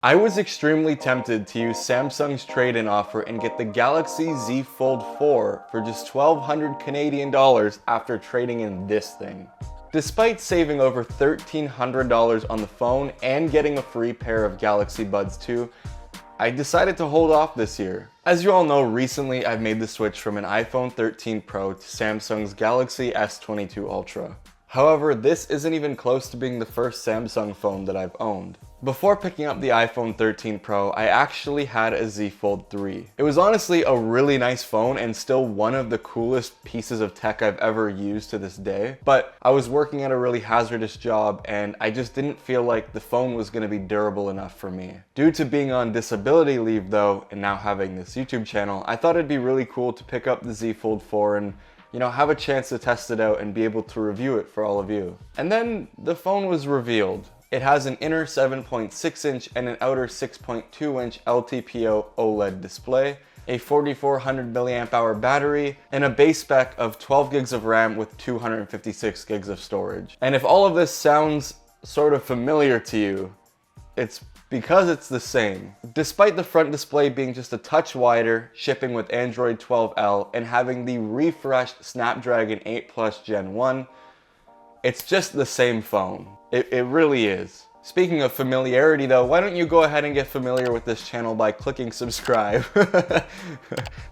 I was extremely tempted to use Samsung's trade-in offer and get the Galaxy Z Fold 4 for just 1,200 Canadian dollars after trading in this thing. Despite saving over $1,300 on the phone and getting a free pair of Galaxy Buds 2, I decided to hold off this year. As you all know, recently I've made the switch from an iPhone 13 Pro to Samsung's Galaxy S22 Ultra. However, this isn't even close to being the first Samsung phone that I've owned. Before picking up the iPhone 13 Pro, I actually had a Z Fold 3. It was honestly a really nice phone and still one of the coolest pieces of tech I've ever used to this day, but I was working at a really hazardous job and I just didn't feel like the phone was going to be durable enough for me. Due to being on disability leave though, and now having this YouTube channel, I thought it'd be really cool to pick up the Z Fold 4 and have a chance to test it out and be able to review it for all of you. And then the phone was revealed. It has an inner 7.6 inch and an outer 6.2 inch LTPO OLED display, a 4400 mAh battery, and a base spec of 12 gigs of RAM with 256 gigs of storage. And if all of this sounds sort of familiar to you, it's because it's the same. Despite the front display being just a touch wider, shipping with Android 12L, and having the refreshed Snapdragon 8 Plus Gen 1, it's just the same phone. It really is. Speaking of familiarity though, why don't you go ahead and get familiar with this channel by clicking subscribe. Did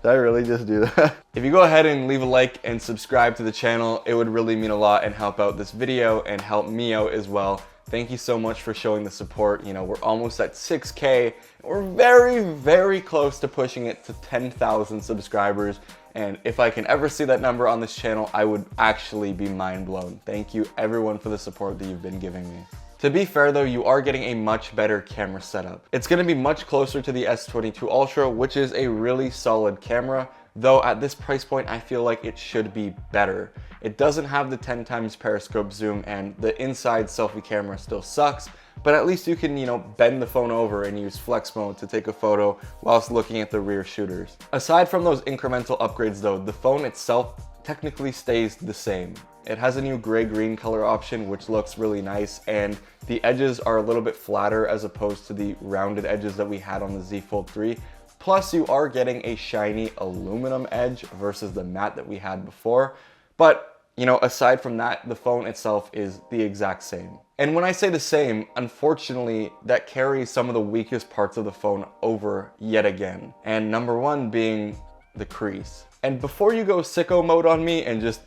I really just do that? If you go ahead and leave a like and subscribe to the channel, it would really mean a lot and help out this video and help me out as well. Thank you so much for showing the support. We're almost at 6K. We're very, very close to pushing it to 10,000 subscribers. And if I can ever see that number on this channel, I would actually be mind blown. Thank you everyone for the support that you've been giving me. To be fair though, you are getting a much better camera setup. It's gonna be much closer to the S22 Ultra, which is a really solid camera, though at this price point, I feel like it should be better. It doesn't have the 10 times periscope zoom and the inside selfie camera still sucks, but at least you can, bend the phone over and use flex mode to take a photo whilst looking at the rear shooters. Aside from those incremental upgrades though, the phone itself technically stays the same. It has a new gray-green color option, which looks really nice, and the edges are a little bit flatter as opposed to the rounded edges that we had on the Z Fold 3. Plus, you are getting a shiny aluminum edge versus the matte that we had before. But, aside from that, the phone itself is the exact same. And when I say the same, unfortunately, that carries some of the weakest parts of the phone over yet again. And number one being the crease. And before you go sicko mode on me and just,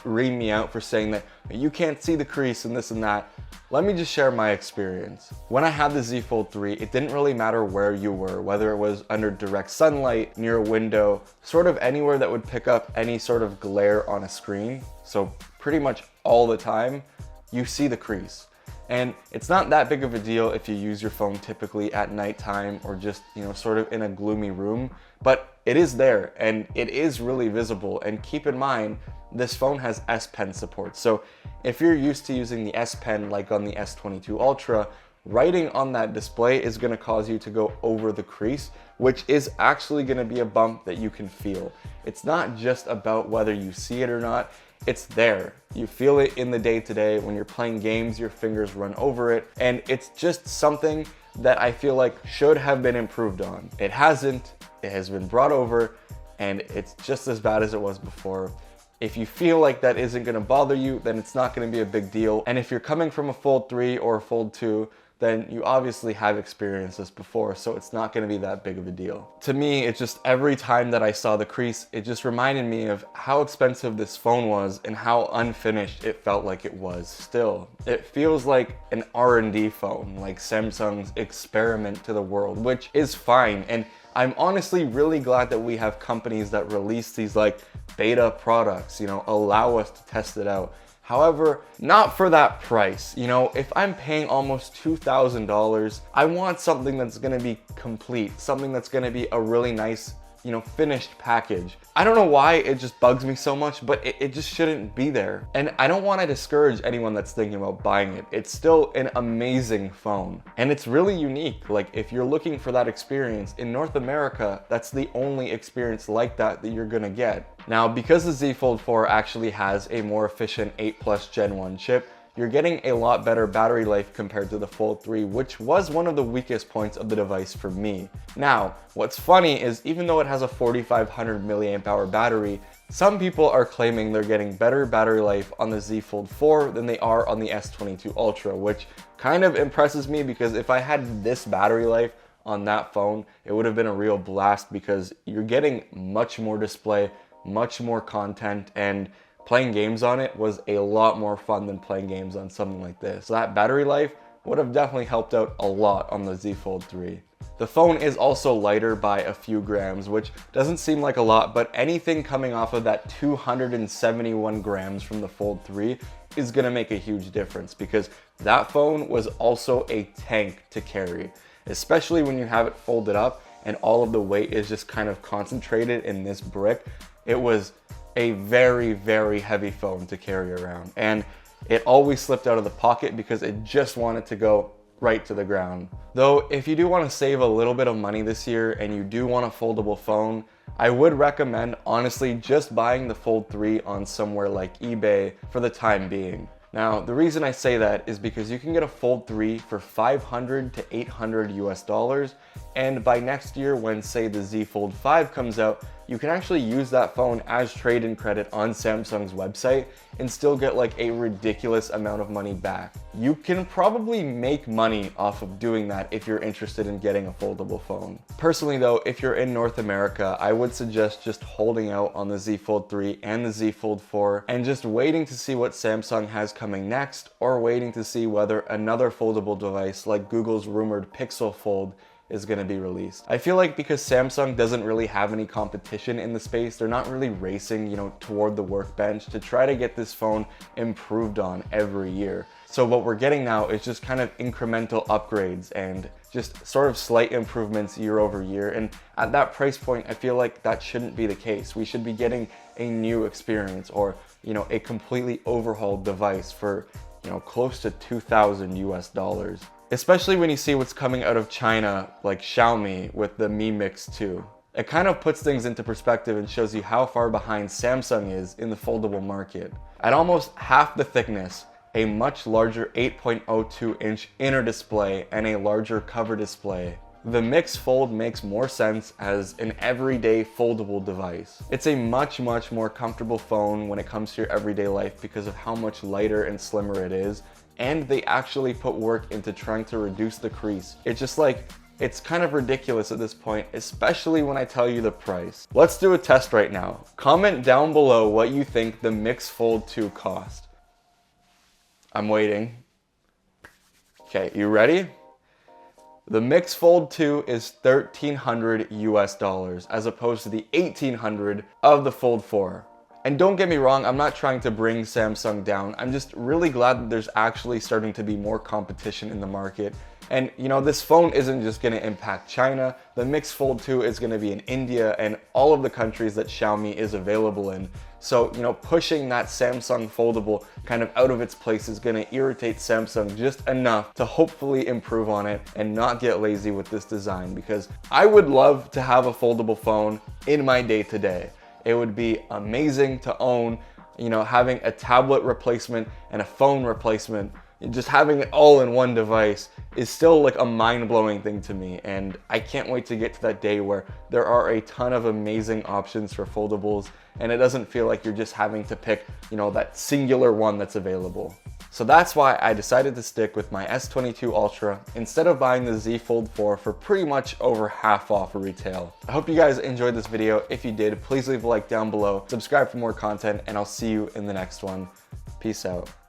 ream me out for saying that you can't see the crease and this and that, let me just share my experience. When I had the Z Fold 3, it didn't really matter where you were, whether it was under direct sunlight, near a window, sort of anywhere that would pick up any sort of glare on a screen. So pretty much all the time, you see the crease. And it's not that big of a deal if you use your phone typically at nighttime or just, sort of in a gloomy room, but it is there and it is really visible. And keep in mind, this phone has S Pen support. So if you're used to using the S Pen like on the S22 Ultra, writing on that display is gonna cause you to go over the crease, which is actually gonna be a bump that you can feel. It's not just about whether you see it or not, it's there. You feel it in the day-to-day. When you're playing games, your fingers run over it, and it's just something that I feel like should have been improved on. It hasn't, it has been brought over, and it's just as bad as it was before. If you feel like that isn't gonna bother you, then it's not gonna be a big deal. And if you're coming from a Fold 3 or a Fold 2, then you obviously have experienced this before, so it's not gonna be that big of a deal. To me, it's just every time that I saw the crease, it just reminded me of how expensive this phone was and how unfinished it felt like it was still. It feels like an R&D phone, like Samsung's experiment to the world, which is fine. And I'm honestly really glad that we have companies that release these like beta products, allow us to test it out. However, not for that price. If I'm paying almost $2,000, I want something that's gonna be complete, something that's gonna be a really nice, finished package. I don't know why it just bugs me so much, but it just shouldn't be there. And I don't want to discourage anyone that's thinking about buying it. It's still an amazing phone. And it's really unique. Like if you're looking for that experience in North America, that's the only experience like that you're gonna get. Now, because the Z Fold 4 actually has a more efficient 8 Plus Gen 1 chip, you're getting a lot better battery life compared to the Fold 3, which was one of the weakest points of the device for me. Now, what's funny is even though it has a 4500 milliamp hour battery, some people are claiming they're getting better battery life on the Z Fold 4 than they are on the S22 Ultra, which kind of impresses me because if I had this battery life on that phone, it would have been a real blast because you're getting much more display, much more content, and playing games on it was a lot more fun than playing games on something like this. So that battery life would have definitely helped out a lot on the Z Fold 3. The phone is also lighter by a few grams, which doesn't seem like a lot, but anything coming off of that 271 grams from the Fold 3 is gonna make a huge difference because that phone was also a tank to carry, especially when you have it folded up and all of the weight is just kind of concentrated in this brick. It was a very, very heavy phone to carry around, and it always slipped out of the pocket because it just wanted to go right to the ground. Though if you do want to save a little bit of money this year and you do want a foldable phone, I would recommend honestly just buying the Fold 3 on somewhere like eBay for the time being. Now, the reason I say that is because you can get a Fold 3 for $500 to $800 US, and by next year when say the Z Fold 5 comes out, you can actually use that phone as trade-in credit on Samsung's website and still get like a ridiculous amount of money back. You can probably make money off of doing that if you're interested in getting a foldable phone. Personally though, if you're in North America, I would suggest just holding out on the Z Fold 3 and the Z Fold 4 and just waiting to see what Samsung has coming next, or waiting to see whether another foldable device like Google's rumored Pixel Fold is going to be released. I feel like because Samsung doesn't really have any competition in the space, they're not really racing, toward the workbench to try to get this phone improved on every year. So what we're getting now is just kind of incremental upgrades and just sort of slight improvements year over year. And at that price point, I feel like that shouldn't be the case. We should be getting a new experience or, a completely overhauled device for, close to $2,000 US. Especially when you see what's coming out of China, like Xiaomi with the Mi Mix 2. It kind of puts things into perspective and shows you how far behind Samsung is in the foldable market. At almost half the thickness, a much larger 8.02-inch inner display and a larger cover display, the Mix Fold makes more sense as an everyday foldable device. It's a much more comfortable phone when it comes to your everyday life because of how much lighter and slimmer it is, and they actually put work into trying to reduce the crease. It's kind of ridiculous at this point, especially when I tell you the price. Let's do a test right now. Comment down below what you think the Mix Fold 2 cost. I'm waiting. Okay, you ready? The Mix Fold 2 is $1,300 US as opposed to the $1,800 of the Fold 4. And don't get me wrong, I'm not trying to bring Samsung down. I'm just really glad that there's actually starting to be more competition in the market. And this phone isn't just gonna impact China. The Mix Fold 2 is gonna be in India and all of the countries that Xiaomi is available in. So, pushing that Samsung foldable kind of out of its place is gonna irritate Samsung just enough to hopefully improve on it and not get lazy with this design, because I would love to have a foldable phone in my day-to-day. It would be amazing to own, having a tablet replacement and a phone replacement. Just having it all in one device is still like a mind-blowing thing to me, and I can't wait to get to that day where there are a ton of amazing options for foldables and it doesn't feel like you're just having to pick, that singular one that's available. So that's why I decided to stick with my S22 Ultra instead of buying the Z Fold 4 for pretty much over half off retail. I hope you guys enjoyed this video. If you did, please leave a like down below, subscribe for more content, and I'll see you in the next one. Peace out.